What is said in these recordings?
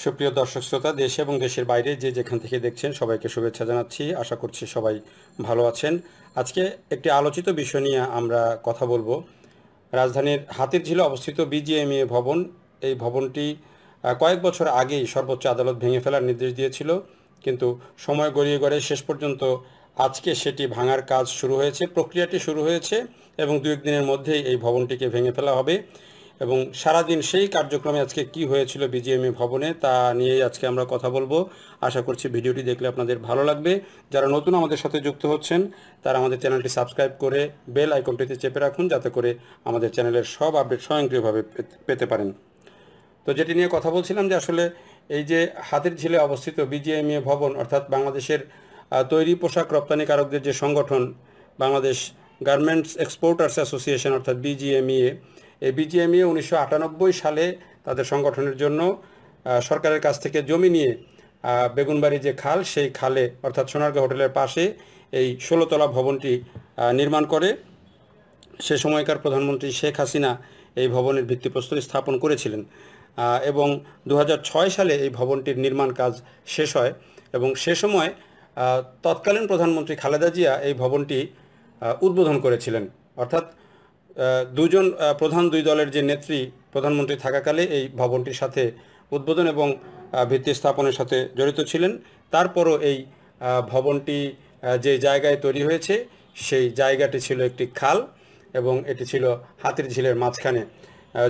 সুপ্রিয় দর্শক শ্রোতা, দেশে এবং দেশের বাইরে যে যেখান থেকে দেখছেন সবাইকে শুভেচ্ছা জানাচ্ছি। আশা করছি সবাই ভালো আছেন। আজকে একটি আলোচিত বিষয় নিয়ে আমরা কথা বলবো। রাজধানীর হাতিরঝিলে অবস্থিত বিজিএমইএ ভবন, এই ভবনটি কয়েক বছর আগেই সর্বোচ্চ আদালত ভেঙে ফেলার নির্দেশ দিয়েছিল, কিন্তু সময় গড়িয়ে গড়িয়ে শেষ পর্যন্ত আজকে সেটি ভাঙার কাজ শুরু হয়েছে, প্রক্রিয়াটি শুরু হয়েছে এবং দু একদিনের মধ্যেই এই ভবনটিকে ভেঙে ফেলা হবে। এবং সারাদিন সেই কার্যক্রমে আজকে কি হয়েছিল বিজিএমইএ ভবনে তা নিয়েই আজকে আমরা কথা বলবো। আশা করছি ভিডিওটি দেখলে আপনাদের ভালো লাগবে। যারা নতুন আমাদের সাথে যুক্ত হচ্ছেন তারা আমাদের চ্যানেলটি সাবস্ক্রাইব করে বেল আইকনটিতে চেপে রাখুন, যাতে করে আমাদের চ্যানেলের সব আপডেট স্বয়ংক্রিয়ভাবে পেতে পারেন। তো যেটি নিয়ে কথা বলছিলাম যে আসলে এই যে হাতিরঝিলে অবস্থিত বিজিএমইএ ভবন, অর্থাৎ বাংলাদেশের তৈরি পোশাক রপ্তানিকারকদের যে সংগঠন, বাংলাদেশ গার্মেন্টস এক্সপোর্টার্স অ্যাসোসিয়েশন অর্থাৎ বিজিএমইএ, এই বিজিএমইএ 1998 সালে তাদের সংগঠনের জন্য সরকারের কাছ থেকে জমি নিয়ে বেগুনবাড়ি যে খাল, সেই খালে অর্থাৎ সোনারগাঁ হোটেলের পাশে এই 16তলা ভবনটি নির্মাণ করে। সে সময়কার প্রধানমন্ত্রী শেখ হাসিনা এই ভবনের ভিত্তিপ্রস্তর স্থাপন করেছিলেন এবং 2006 সালে এই ভবনটির নির্মাণ কাজ শেষ হয় এবং সে সময় তৎকালীন প্রধানমন্ত্রী খালেদা জিয়া এই ভবনটি উদ্বোধন করেছিলেন। অর্থাৎ দুজন প্রধান দুই দলের যে নেত্রী প্রধানমন্ত্রী থাকাকালে এই ভবনটির সাথে উদ্বোধন এবং ভিত্তি স্থাপনের সাথে জড়িত ছিলেন। তারপরও এই ভবনটি যে জায়গায় তৈরি হয়েছে সেই জায়গাটি ছিল একটি খাল এবং এটি ছিল হাতিরঝিলের মাঝখানে।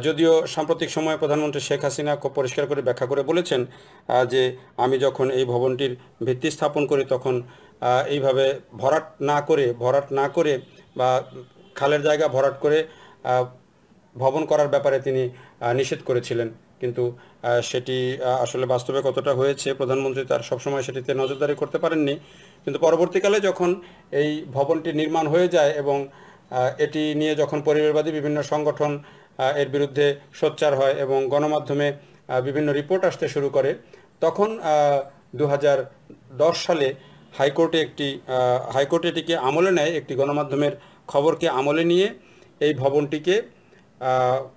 যদিও সাম্প্রতিক সময়ে প্রধানমন্ত্রী শেখ হাসিনা খুব পরিষ্কার করে ব্যাখ্যা করে বলেছেন যে আমি যখন এই ভবনটির ভিত্তি স্থাপন করি তখন এইভাবে ভরাট না করে বা খালের জায়গা ভরাট করে ভবন করার ব্যাপারে তিনি নিষেধ করেছিলেন। কিন্তু সেটি আসলে বাস্তবে কতটা হয়েছে প্রধানমন্ত্রী তার সবসময় সেটিতে নজরদারি করতে পারেননি। কিন্তু পরবর্তীকালে যখন এই ভবনটি নির্মাণ হয়ে যায় এবং এটি নিয়ে যখন পরিবারবাদী বিভিন্ন সংগঠন এর বিরুদ্ধে সোচ্চার হয় এবং গণমাধ্যমে বিভিন্ন রিপোর্ট আসতে শুরু করে, তখন 2010 সালে হাইকোর্টে এটিকে আমলে নেয়। একটি গণমাধ্যমের খবরকে আমলে নিয়ে এই ভবনটিকে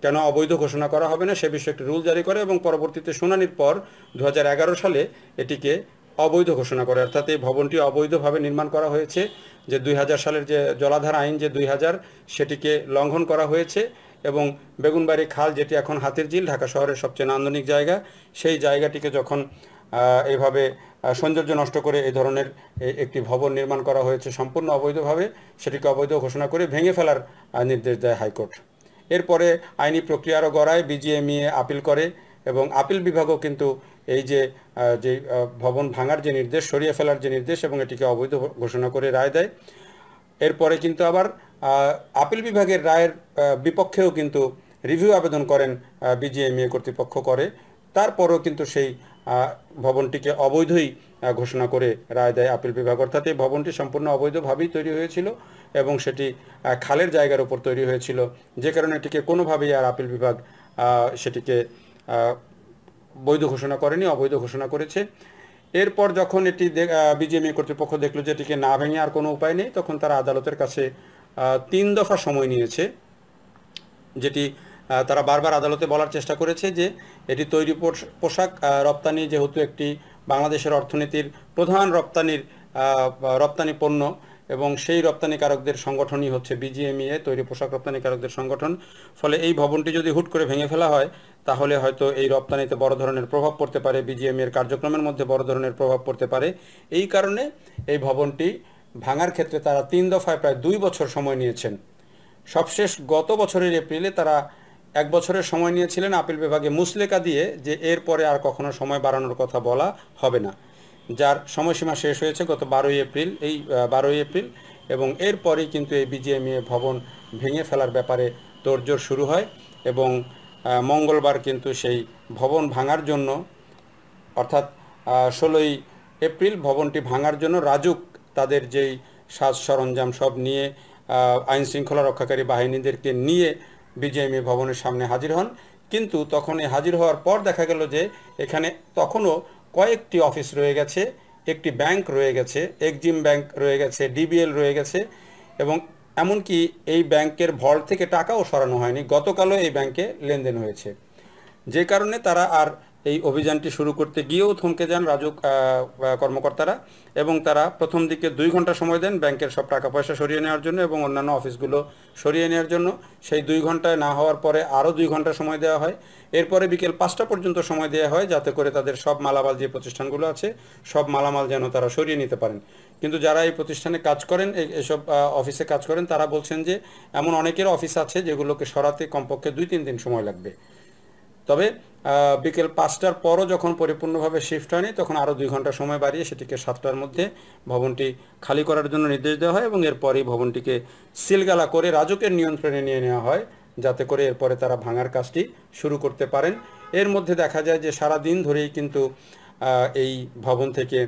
কেন অবৈধ ঘোষণা করা হবে না সে বিষয়ে একটি রুল জারি করে এবং পরবর্তীতে শুনানির পর 2011 সালে এটিকে অবৈধ ঘোষণা করে। অর্থাৎ এই ভবনটি অবৈধভাবে নির্মাণ করা হয়েছে। যে 2000 সালের যে জলাধার আইন যে 2000 সেটিকে লঙ্ঘন করা হয়েছে এবং বেগুনবাড়ি খাল, যেটি এখন হাতিরঝিল ঢাকা শহরের সবচেয়ে নান্দনিক জায়গা, সেই জায়গাটিকে যখন এইভাবে সৌন্দর্য নষ্ট করে এই ধরনের একটি ভবন নির্মাণ করা হয়েছে সম্পূর্ণ অবৈধভাবে, সেটিকে অবৈধ ঘোষণা করে ভেঙে ফেলার নির্দেশ দেয় হাইকোর্ট। এরপরে আইনি প্রক্রিয়ারও গড়ায়, বিজিএমইএ আপিল করে এবং আপিল বিভাগও কিন্তু এই যে ভবন ভাঙার যে নির্দেশ, সরিয়ে ফেলার যে নির্দেশ এবং এটিকে অবৈধ ঘোষণা করে রায় দেয়। এরপরে কিন্তু আবার আপিল বিভাগের রায়ের বিপক্ষেও কিন্তু রিভিউ আবেদন করেন বিজিএমইএ কর্তৃপক্ষ করে। তারপরও কিন্তু সেই ভবনটিকে অবৈধই ঘোষণা করে রায় দেয় আপিল বিভাগ। অর্থাৎ এই ভবনটি সম্পূর্ণ অবৈধভাবেই তৈরি হয়েছিল এবং সেটি খালের জায়গার উপর তৈরি হয়েছিল, যে কারণে এটিকে কোনোভাবেই আর আপিল বিভাগ সেটিকে বৈধ ঘোষণা করেনি, অবৈধ ঘোষণা করেছে। এরপর যখন এটি বিজিএমইএ কর্তৃপক্ষ দেখলো যে এটিকে না ভেঙে আর কোনো উপায় নেই, তখন তারা আদালতের কাছে 3 দফা সময় নিয়েছে, যেটি তারা বারবার আদালতে বলার চেষ্টা করেছে যে এটি তৈরি পোশাক রপ্তানি যেহেতু একটি বাংলাদেশের অর্থনীতির প্রধান রপ্তানি পণ্য এবং সেই রপ্তানিকারকদের সংগঠনই হচ্ছে বিজিএমইএ, তৈরি পোশাক রপ্তানিকারকদের সংগঠন। ফলে এই ভবনটি যদি হুট করে ভেঙে ফেলা হয় তাহলে হয়তো এই রপ্তানিতে বড় ধরনের প্রভাব পড়তে পারে, বিজিএমইএর কার্যক্রমের মধ্যে বড় ধরনের প্রভাব পড়তে পারে। এই কারণে এই ভবনটি ভাঙার ক্ষেত্রে তারা 3 দফায় প্রায় 2 বছর সময় নিয়েছেন। সবশেষ গত বছরের এপ্রিলে তারা 1 বছরের সময় নিয়েছিলেন আপিল বিভাগে মুচলেকা দিয়ে যে এরপরে আর কখনো সময় বাড়ানোর কথা বলা হবে না, যার সময়সীমা শেষ হয়েছে গত 12 এপ্রিল এবং এরপরেই কিন্তু এই বিজিএমইএ ভবন ভেঙে ফেলার ব্যাপারে তোড়জোড় শুরু হয় এবং মঙ্গলবার কিন্তু সেই ভবন ভাঙার জন্য, অর্থাৎ 16 এপ্রিল ভবনটি ভাঙার জন্য রাজুক তাদের যেই সাজ সরঞ্জাম সব নিয়ে আইন শৃঙ্খলা রক্ষাকারী বাহিনীদেরকে নিয়ে বিজিএমইএ ভবনের সামনে হাজির হন। কিন্তু তখন হাজির হওয়ার পর দেখা গেল যে এখানে তখনও কয়েকটি অফিস রয়ে গেছে, একটি ব্যাংক রয়ে গেছে, এক্সিম ব্যাংক রয়ে গেছে, ডিবিএল রয়ে গেছে এবং এমনকি এই ব্যাংকের ভল্ট থেকে টাকাও সরানো হয়নি। গতকালও এই ব্যাংকে লেনদেন হয়েছে, যে কারণে তারা আর এই অভিযানটি শুরু করতে গিয়েও থমকে যান রাজুক কর্মকর্তারা, এবং তারা প্রথম দিকে 2 ঘন্টা সময় দেন ব্যাংকের সব টাকা পয়সা সরিয়ে নেওয়ার জন্য এবং অন্যান্য অফিসগুলো সরিয়ে নেওয়ার জন্য। সেই 2 ঘন্টায় না হওয়ার পরে আরও 2 ঘন্টা সময় দেওয়া হয়। এরপরে বিকেল 5টা পর্যন্ত সময় দেওয়া হয়, যাতে করে তাদের সব মালামাল, যে প্রতিষ্ঠানগুলো আছে সব মালামাল যেন তারা সরিয়ে নিতে পারেন। কিন্তু যারা এই প্রতিষ্ঠানে কাজ করেন, এসব অফিসে কাজ করেন, তারা বলছেন যে এমন অনেকের অফিস আছে যেগুলোকে সরাতে কমপক্ষে 2-3 দিন সময় লাগবে। তবে বিকেল 5টার পরও যখন পরিপূর্ণভাবে শিফট হয়নি, তখন আরও 2 ঘন্টা সময় বাড়িয়ে সেটিকে 7টার মধ্যে ভবনটি খালি করার জন্য নির্দেশ দেওয়া হয় এবং এরপরই ভবনটিকে সিলগালা করে রাজুকের নিয়ন্ত্রণে নিয়ে নেওয়া হয়, যাতে করে এরপরে তারা ভাঙার কাজটি শুরু করতে পারেন। এর মধ্যে দেখা যায় যে সারা দিন ধরেই কিন্তু এই ভবন থেকে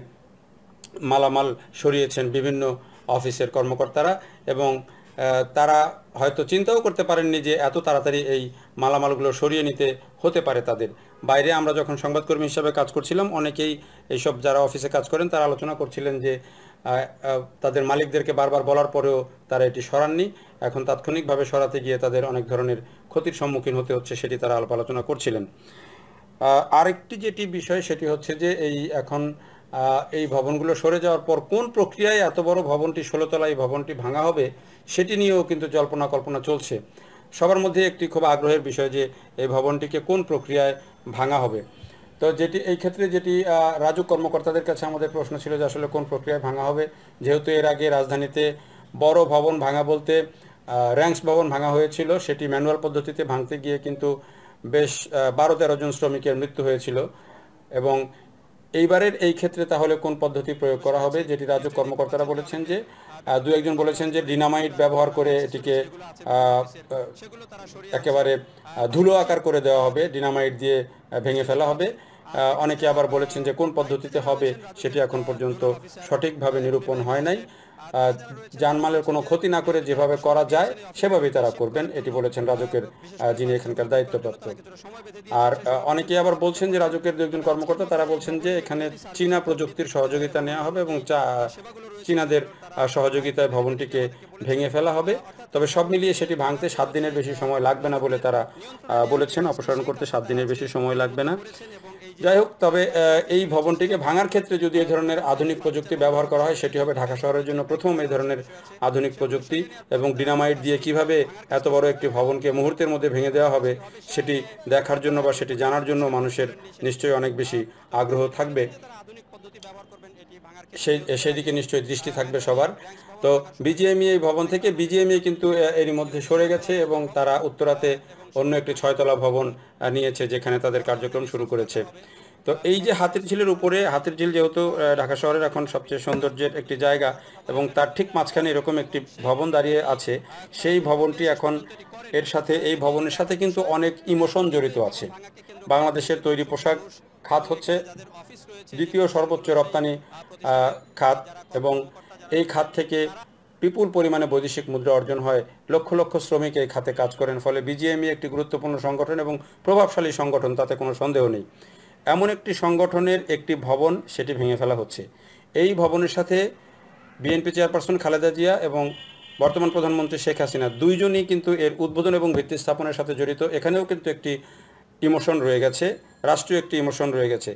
মালামাল সরিয়েছেন বিভিন্ন অফিসের কর্মকর্তারা, এবং তারা হয়তো চিন্তাও করতে পারেননি যে এত তাড়াতাড়ি এই মালামালগুলো সরিয়ে নিতে হতে পারে তাদের। বাইরে আমরা যখন সংবাদকর্মী হিসাবে কাজ করছিলাম, অনেকেই এইসব যারা অফিসে কাজ করেন তারা আলোচনা করছিলেন যে তাদের মালিকদেরকে বারবার বলার পরেও তারা এটি সরাননি। এখন তাৎক্ষণিকভাবে সরাতে গিয়ে তাদের অনেক ধরনের ক্ষতির সম্মুখীন হতে হচ্ছে, সেটি তারা আলোচনা করছিলেন। আরেকটি যেটি বিষয় সেটি হচ্ছে যে এখন এই ভবনগুলো সরে যাওয়ার পর কোন প্রক্রিয়ায় এত বড় ভবনটি, 16 তলা এই ভবনটি ভাঙা হবে, সেটি নিয়েও কিন্তু জল্পনা কল্পনা চলছে। সবার মধ্যে একটি খুব আগ্রহের বিষয় যে এই ভবনটিকে কোন প্রক্রিয়ায় ভাঙা হবে। তো যেটি এই ক্ষেত্রে যেটি রাজুক কর্মকর্তাদের কাছে আমাদের প্রশ্ন ছিল যে আসলে কোন প্রক্রিয়ায় ভাঙা হবে, যেহেতু এর আগে রাজধানীতে বড় ভবন ভাঙা বলতে র্যাঙ্কস ভবন ভাঙা হয়েছিল, সেটি ম্যানুয়াল পদ্ধতিতে ভাঙতে গিয়ে কিন্তু বেশ 12-13 জন শ্রমিকের মৃত্যু হয়েছিল। এবং এইবারের এই ক্ষেত্রে তাহলে কোন পদ্ধতি প্রয়োগ করা হবে, যেটি রাজুক কর্মকর্তারা বলেছেন যে 2-1 জন বলেছেন যে ডিনামাইট ব্যবহার করে এটিকে একেবারে ধুলো আকার করে দেওয়া হবে, ডিনামাইট দিয়ে ভেঙে ফেলা হবে। অনেকে আবার বলেছেন যে কোন পদ্ধতিতে হবে সেটি এখন পর্যন্ত সঠিকভাবে নিরূপণ হয় নাই। জানমালের কোনো ক্ষতি না করে যেভাবে করা যায় সেভাবেই তারা করবেন, এটি বলেছেন রাজুকের যিনি এখানকার দায়িত্বপ্রাপ্ত। আর অনেকে আবার বলছেন যে রাজুকের 2-1 কর্মকর্তা তারা বলছেন যে এখানে চীনা প্রযুক্তির সহযোগিতা নেওয়া হবে এবং চীনাদের সহযোগিতায় ভবনটিকে ভেঙে ফেলা হবে। তবে সব মিলিয়ে সেটি ভাঙতে 7 দিনের বেশি সময় লাগবে না বলে তারা বলেছেন, অপসারণ করতে 7 দিনের বেশি সময় লাগবে না। যাই হোক, তবে এই ভবনটিকে ভাঙার ক্ষেত্রে যদি এই ধরনের আধুনিক প্রযুক্তি ব্যবহার করা হয়, সেটি হবে ঢাকা শহরের জন্য প্রথম এই ধরনের আধুনিক প্রযুক্তি। এবং ডিনামাইট দিয়ে কিভাবে এত বড় একটি ভবনকে মুহূর্তের মধ্যে ভেঙে দেওয়া হবে সেটি দেখার জন্য বা সেটি জানার জন্য মানুষের নিশ্চয়ই অনেক বেশি আগ্রহ থাকবে, সেই দিকে নিশ্চয়ই দৃষ্টি থাকবে সবার। তো বিজিএমইএ এই ভবন থেকে বিজিএমইএ কিন্তু এরই মধ্যে সরে গেছে এবং তারা উত্তরাতে অন্য একটি 6তলা ভবন নিয়েছে, যেখানে তাদের কার্যক্রম শুরু করেছে। তো এই যে হাতির ঝিলের উপরে, হাতির ঝিল যেহেতু ঢাকা শহরের এখন সবচেয়ে সৌন্দর্যের একটি জায়গা এবং তার ঠিক মাঝখানে এরকম একটি ভবন দাঁড়িয়ে আছে, সেই ভবনটি এখন এই ভবনের সাথে কিন্তু অনেক ইমোশন জড়িত আছে। বাংলাদেশের তৈরি পোশাক খাত হচ্ছে দ্বিতীয় সর্বোচ্চ রপ্তানি খাত এবং এই খাত থেকে বিপুল পরিমাণে বৈদেশিক মুদ্রা অর্জন হয়। লক্ষ লক্ষ শ্রমিক এই খাতে কাজ করেন, ফলে বিজিএমইএ একটি গুরুত্বপূর্ণ সংগঠন এবং প্রভাবশালী সংগঠন, তাতে কোনো সন্দেহ নেই। এমন একটি সংগঠনের একটি ভবন সেটি ভেঙে ফেলা হচ্ছে। এই ভবনের সাথে বিএনপি চেয়ারপারসন খালেদা জিয়া এবং বর্তমান প্রধানমন্ত্রী শেখ হাসিনা দুইজনই কিন্তু এর উদ্বোধন এবং ভিত্তি স্থাপনের সাথে জড়িত। এখানেও কিন্তু একটি ইমোশন রয়ে গেছে, রাষ্ট্রীয় একটি ইমোশন রয়ে গেছে।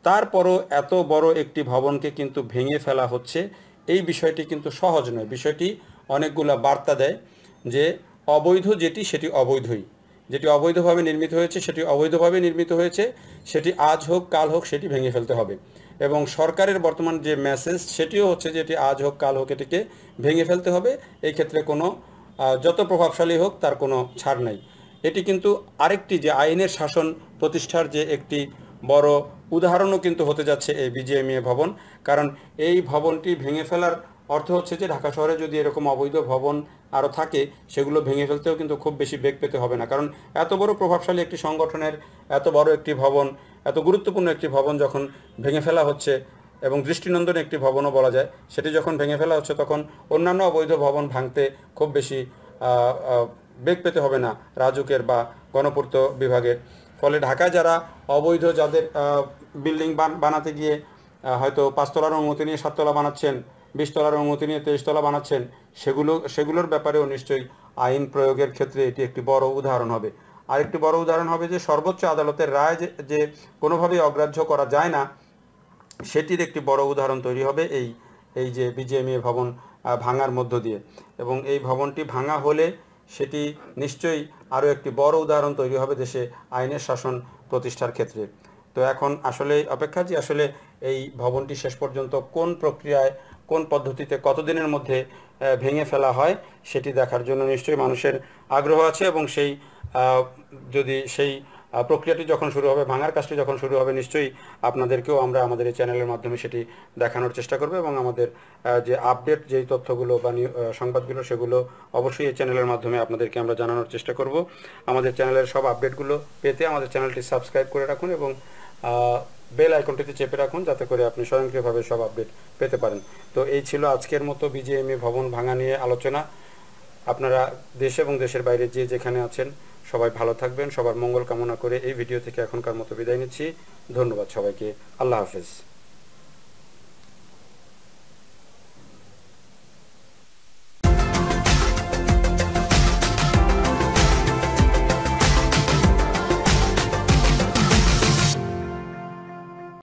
তারপরও এত বড় একটি ভবনকে কিন্তু ভেঙে ফেলা হচ্ছে, এই বিষয়টি কিন্তু সহজ নয়। বিষয়টি অনেকগুলো বার্তা দেয় যে অবৈধ যেটি সেটি অবৈধই, যেটি অবৈধভাবে নির্মিত হয়েছে সেটি অবৈধভাবে নির্মিত হয়েছে, সেটি আজ হোক কাল হোক সেটি ভেঙে ফেলতে হবে। এবং সরকারের বর্তমান যে মেসেজ সেটিও হচ্ছে যে এটি আজ হোক কাল হোক এটিকে ভেঙে ফেলতে হবে। এই ক্ষেত্রে কোনো যত প্রভাবশালী হোক তার কোনো ছাড় নাই। এটি কিন্তু আরেকটি যে আইনের শাসন প্রতিষ্ঠার যে একটি বড় উদাহরণও কিন্তু হতে যাচ্ছে এই বিজিএমইএ ভবন। কারণ এই ভবনটি ভেঙে ফেলার অর্থ হচ্ছে যে ঢাকা শহরে যদি এরকম অবৈধ ভবন আরও থাকে, সেগুলো ভেঙে ফেলতেও কিন্তু খুব বেশি বেগ পেতে হবে না। কারণ এত বড় প্রভাবশালী একটি সংগঠনের এত বড় একটি ভবন, এত গুরুত্বপূর্ণ একটি ভবন যখন ভেঙে ফেলা হচ্ছে, এবং দৃষ্টিনন্দন একটি ভবনও বলা যায়, সেটি যখন ভেঙে ফেলা হচ্ছে, তখন অন্যান্য অবৈধ ভবন ভাঙতে খুব বেশি বেগ পেতে হবে না রাজুকের বা গণপূর্ত বিভাগের। ফলে ঢাকায় যারা অবৈধ, যাদের বিল্ডিং বানাতে গিয়ে হয়তো 5 তলার অনুমতি নিয়ে 7 তলা বানাচ্ছেন, 20 তলার অনুমতি নিয়ে 23 তলা বানাচ্ছেন, সেগুলোর ব্যাপারেও নিশ্চয়ই আইন প্রয়োগের ক্ষেত্রে এটি একটি বড় উদাহরণ হবে। আরেকটি বড় উদাহরণ হবে যে সর্বোচ্চ আদালতের রায় যে কোনোভাবেই অগ্রাহ্য করা যায় না, সেটির একটি বড় উদাহরণ তৈরি হবে এই যে বিজিএমইএ ভবন ভাঙার মধ্য দিয়ে। এবং এই ভবনটি ভাঙা হলে সেটি নিশ্চয়ই আরও একটি বড় উদাহরণ তৈরি হবে দেশে আইনের শাসন প্রতিষ্ঠার ক্ষেত্রে। তো এখন আসলে অপেক্ষা যে আসলে এই ভবনটি শেষ পর্যন্ত কোন প্রক্রিয়ায়, কোন পদ্ধতিতে, কতদিনের মধ্যে ভেঙে ফেলা হয় সেটি দেখার জন্য নিশ্চয়ই মানুষের আগ্রহ আছে। এবং সেই যদি সেই প্রক্রিয়াটি যখন শুরু হবে, ভাঙার কাজটি যখন শুরু হবে, নিশ্চয়ই আপনাদেরকেও আমরা আমাদের এই চ্যানেলের মাধ্যমে সেটি দেখানোর চেষ্টা করব। এবং আমাদের যে আপডেট যেই তথ্যগুলো বা সংবাদগুলো, সেগুলো অবশ্যই এই চ্যানেলের মাধ্যমে আপনাদেরকে আমরা জানানোর চেষ্টা করব। আমাদের চ্যানেলের সব আপডেটগুলো পেতে আমাদের চ্যানেলটি সাবস্ক্রাইব করে রাখুন এবং বেল আইকনটিতে চেপে রাখুন, যাতে করে আপনি স্বয়ংক্রিয়ভাবে সব আপডেট পেতে পারেন। তো এই ছিল আজকের মতো বিজিএমইএ ভবন ভাঙা নিয়ে আলোচনা। আপনারা দেশে এবং দেশের বাইরে যে যেখানে আছেন সবাই ভালো থাকবেন। সবার মঙ্গল কামনা করে এই ভিডিও থেকে এখনকার মতো বিদায় নিচ্ছি। ধন্যবাদ সবাইকে। আল্লাহ হাফেজ।